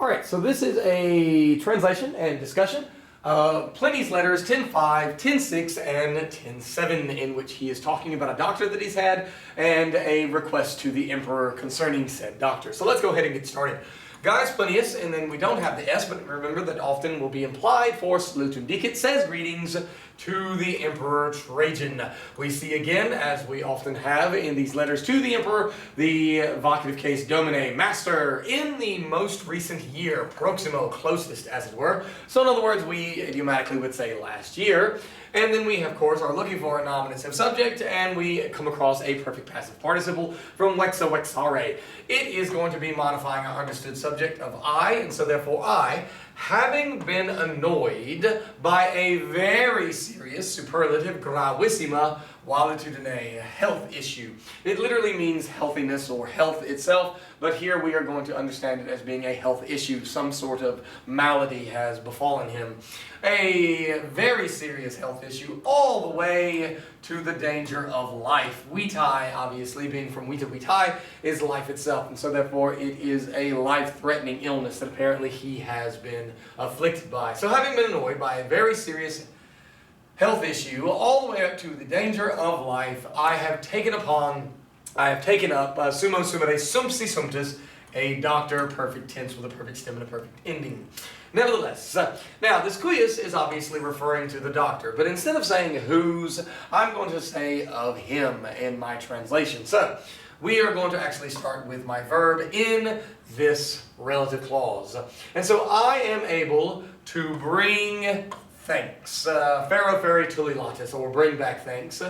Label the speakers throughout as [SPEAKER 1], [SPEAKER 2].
[SPEAKER 1] All right, so this is a translation and discussion of Pliny's letters 10.5, 10.6, and 10.7, in which he is talking about a doctor that he's had and a request to the emperor concerning said doctor. So let's go ahead and get started. Gaius Plinius, and then we don't have the S, but remember that often will be implied for salutum dicit, says greetings to the Emperor Trajan. We see again, as we often have in these letters to the Emperor, the vocative case Domine, Master, in the most recent year, proximo, closest as it were. So in other words, we idiomatically would say last year. And then we, of course, are looking for a nominative subject, and we come across a perfect passive participle from vexa vexare. It is going to be modifying our understood subject of I, and so therefore I, having been annoyed by a very serious superlative gravissima valetudine, health issue. It literally means healthiness or health itself, but here we are going to understand it as being a health issue. Some sort of malady has befallen him. A very serious health issue, all the way to the danger of life. Vitae, obviously, being from vita vitae, is life itself, and so therefore it is a life-threatening illness that apparently he has been afflicted by. So having been annoyed by a very serious health issue, all the way up to the danger of life, I have taken up sumo sumere sumpsi sumptus, a doctor, perfect tense with a perfect stem and a perfect ending. Nevertheless, now this cuius is obviously referring to the doctor, but instead of saying whose, I'm going to say of him in my translation. So, we are going to actually start with my verb in this relative clause. And so I am able to bring thanks, pharo feri tuli latis, or bring back thanks,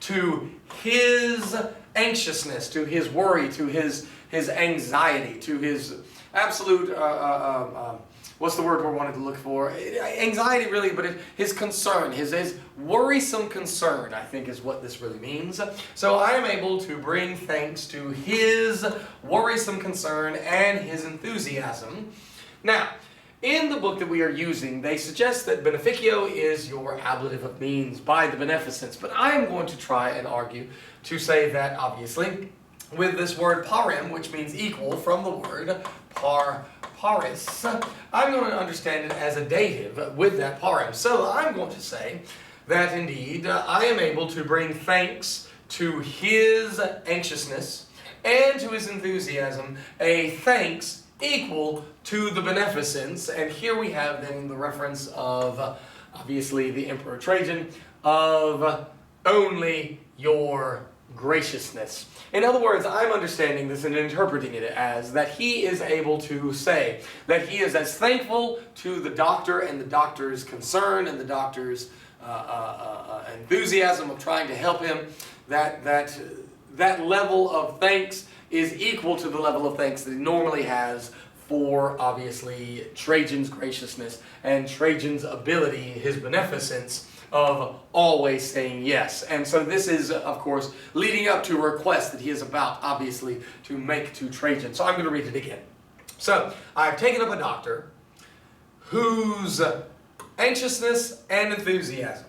[SPEAKER 1] to his anxiousness, to his worry, to his anxiety, to his absolute, what's the word we're wanting to look for? Anxiety, really, but his concern, his worrisome concern, I think is what this really means. So I am able to bring thanks to his worrisome concern and his enthusiasm. Now, in the book that we are using, they suggest that beneficio is your ablative of means, by the beneficence, but I am going to try and argue to say that, obviously, with this word parem, which means equal, from the word paris, I'm going to understand it as a dative with that parem. So I'm going to say that indeed I am able to bring thanks to his anxiousness and to his enthusiasm, a thanks equal to the beneficence. And here we have then the reference of, obviously, the Emperor Trajan, of only your graciousness. In other words, I'm understanding this and interpreting it as that he is able to say that he is as thankful to the doctor and the doctor's concern and the doctor's enthusiasm of trying to help him, that level of thanks is equal to the level of thanks that he normally has for, obviously, Trajan's graciousness and Trajan's ability, his beneficence, of always saying yes. And so this is, of course, leading up to a request that he is about, obviously, to make to Trajan. So I'm going to read it again. So, I've taken up a doctor whose anxiousness and enthusiasm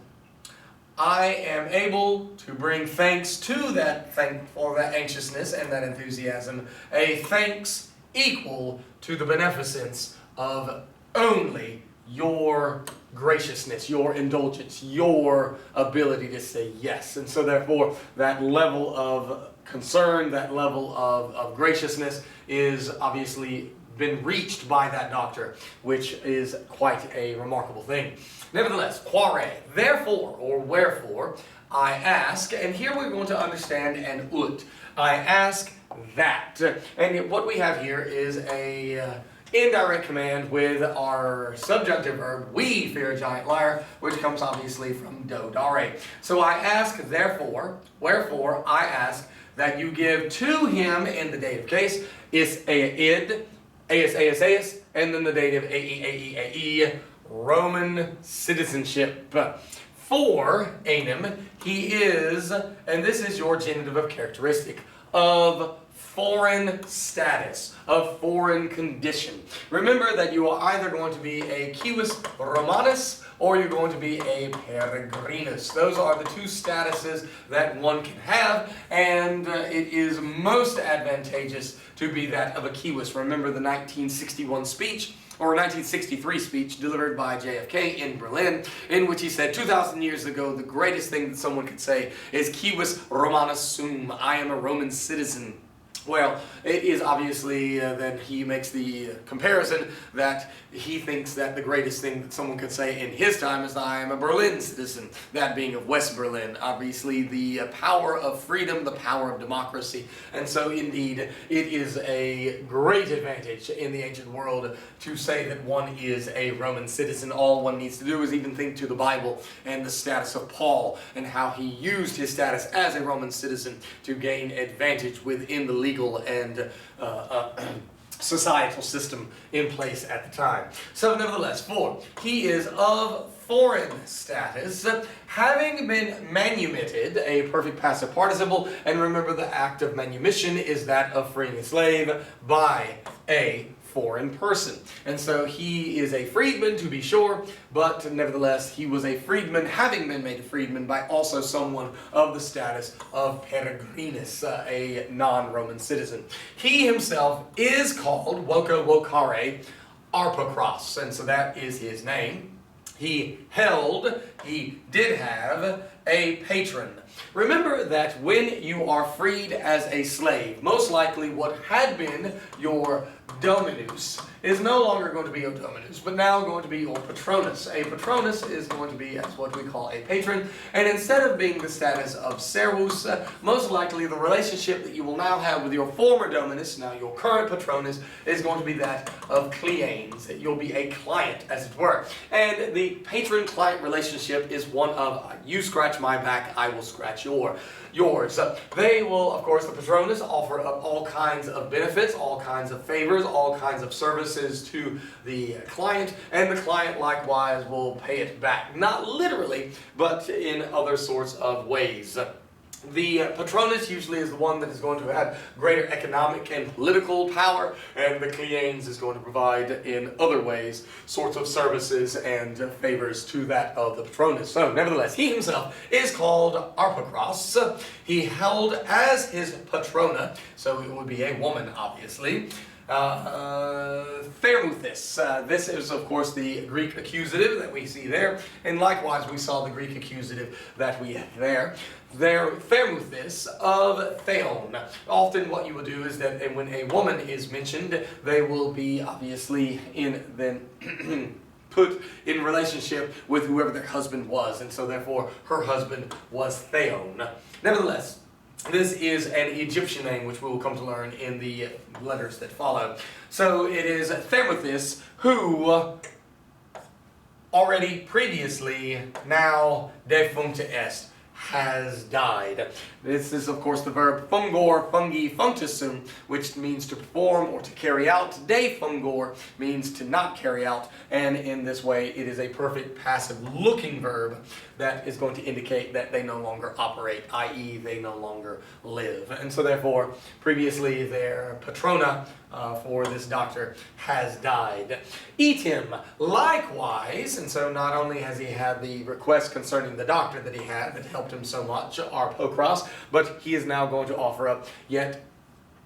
[SPEAKER 1] I am able to bring thanks to that anxiousness and that enthusiasm, a thanks equal to the beneficence of only your graciousness, your indulgence, your ability to say yes. And so therefore, that level of concern, that level of graciousness is obviously been reached by that doctor, which is quite a remarkable thing. Nevertheless, quare, therefore, or wherefore, I ask, and here we're going to understand an ut. I ask that. And what we have here is a indirect command with our subjunctive verb, we fear a giant liar, which comes obviously from do dare. So I ask, therefore, wherefore, I ask that you give to him, in the dative case, is id, aes, and then the dative ae, Roman citizenship. For anem, he is, and this is your genitive of characteristic, of foreign status, of foreign condition. Remember that you are either going to be a civis Romanus or you're going to be a peregrinus. Those are the two statuses that one can have, and it is most advantageous to be that of a civis. Remember the 1961 speech, or 1963 speech delivered by JFK in Berlin, in which he said 2,000 years ago, the greatest thing that someone could say is civis Romanus sum, I am a Roman citizen. Well, it is obviously, then he makes the comparison that he thinks that the greatest thing that someone could say in his time is, I am a Berlin citizen, that being of West Berlin. Obviously, the power of freedom, the power of democracy. And so, indeed, it is a great advantage in the ancient world to say that one is a Roman citizen. All one needs to do is even think to the Bible and the status of Paul and how he used his status as a Roman citizen to gain advantage within the legal and societal system in place at the time. So nevertheless, 4, he is of foreign status, having been manumitted, a perfect passive participle, and remember the act of manumission is that of freeing a slave by a foreign person. And so he is a freedman, to be sure, but nevertheless he was a freedman, having been made a freedman by also someone of the status of peregrinus, a non-Roman citizen. He himself is called voco vocare arpocros, and so that is his name. He did have a patron. Remember that when you are freed as a slave, most likely what had been your dominus is no longer going to be your dominus, but now going to be your patronus. A patronus is going to be as what we call a patron, and instead of being the status of servus, most likely the relationship that you will now have with your former dominus, now your current patronus, is going to be that of cliens. You'll be a client, as it were. And the patron-client relationship is one of you scratch my back, I will scratch yours. They will, of course, the patronus offer up all kinds of benefits, all kinds of favors, all kinds of services to the client, and the client likewise will pay it back. Not literally, but in other sorts of ways. The patronus usually is the one that is going to have greater economic and political power, and the cliens is going to provide in other ways sorts of services and favors to that of the patronus. So, nevertheless, he himself is called arpocros. He held as his patrona, so it would be a woman, obviously, Thermuthis. This is, of course, the Greek accusative that we see there, and likewise we saw the Greek accusative that we have there. Thermuthis of Theon. Often what you will do is that when a woman is mentioned, they will be obviously put in relationship with whoever their husband was, and so therefore her husband was Theon. Nevertheless, this is an Egyptian name, which we will come to learn in the letters that follow. So it is Thermuthis, who already previously, now defuncta est, has died. This is, of course, the verb fungor, fungi, functusum, which means to perform or to carry out. De fungor means to not carry out, and in this way it is a perfect passive looking verb that is going to indicate that they no longer operate, i.e. they no longer live. And so therefore, previously their patrona for this doctor has died. Etim, likewise, and so not only has he had the request concerning the doctor that he had that helped him so much, arpocros, but he is now going to offer up yet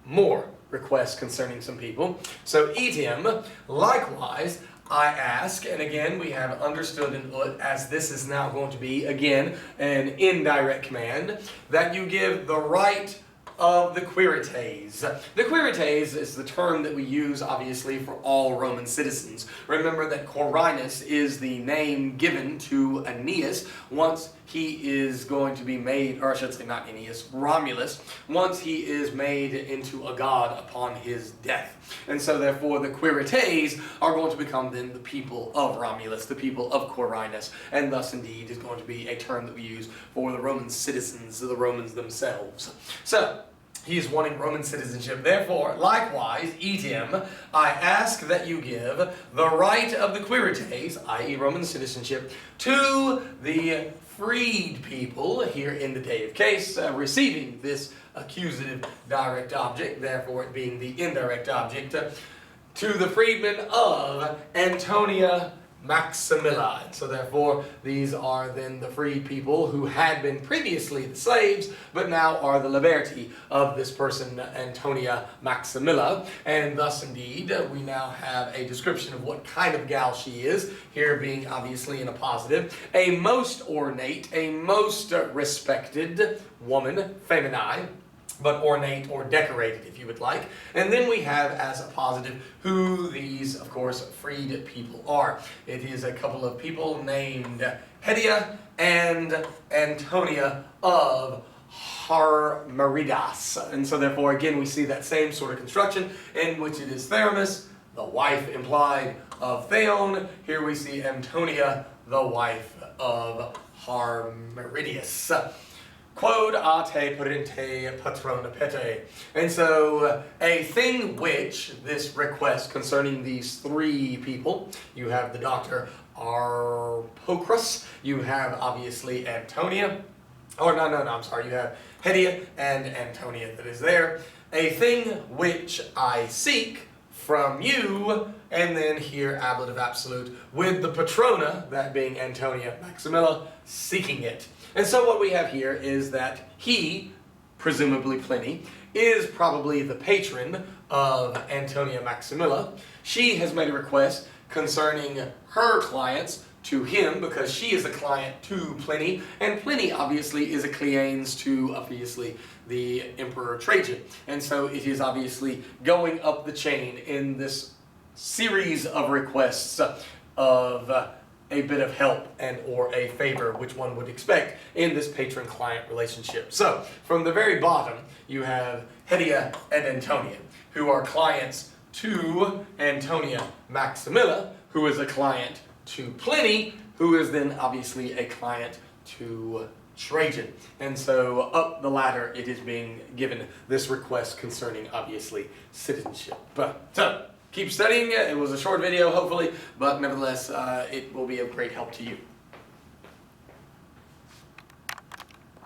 [SPEAKER 1] more requests concerning some people. So etim, likewise, I ask, and again we have understood in ut, as this is now going to be, again, an indirect command, that you give the right of the quirites. The quirites is the term that we use, obviously, for all Roman citizens. Remember that Quirinus is the name given to Aeneas once he is going to be made, or I should say not Aeneas, Romulus, once he is made into a god upon his death. And so therefore the quirites are going to become then the people of Romulus, the people of Quirinus, and thus indeed is going to be a term that we use for the Roman citizens, the Romans themselves. So, he is wanting Roman citizenship. Therefore, likewise, etim, I ask that you give the right of the quirites, i.e. Roman citizenship, to the freed people here in the dative case, receiving this accusative direct object, therefore it being the indirect object, to the freedmen of Antonia Maximilla. And so therefore these are then the freed people who had been previously the slaves, but now are the liberti of this person Antonia Maximilla. And thus indeed we now have a description of what kind of gal she is, here being obviously in a positive, a most ornate, a most respected woman, feminae, but ornate or decorated, if you would like. And then we have as a positive who these, of course, freed people are. It is a couple of people named Hedia and Antonia of Harmaridas. And so therefore, again, we see that same sort of construction in which it is Theramis, the wife implied of Theon. Here we see Antonia, the wife of Harmaridius. Quod a te parente patrona pete. And so a thing which, this request concerning these three people, you have the doctor Arpocrus, you have obviously Antonia, I'm sorry, you have Hedia and Antonia that is there. A thing which I seek from you, and then here ablative absolute with the patrona, that being Antonia Maximilla, seeking it. And so what we have here is that he, presumably Pliny, is probably the patron of Antonia Maximilla. She has made a request concerning her clients to him because she is a client to Pliny, and Pliny obviously is a cliens to obviously the Emperor Trajan. And so it is obviously going up the chain in this series of requests of a bit of help and or a favor, which one would expect in this patron-client relationship. So, from the very bottom, you have Hedia and Antonia, who are clients to Antonia Maximilla, who is a client to Pliny, who is then obviously a client to Trajan. And so, up the ladder, it is being given this request concerning, obviously, citizenship. So, keep studying it. It was a short video, hopefully, but nevertheless, it will be of great help to you.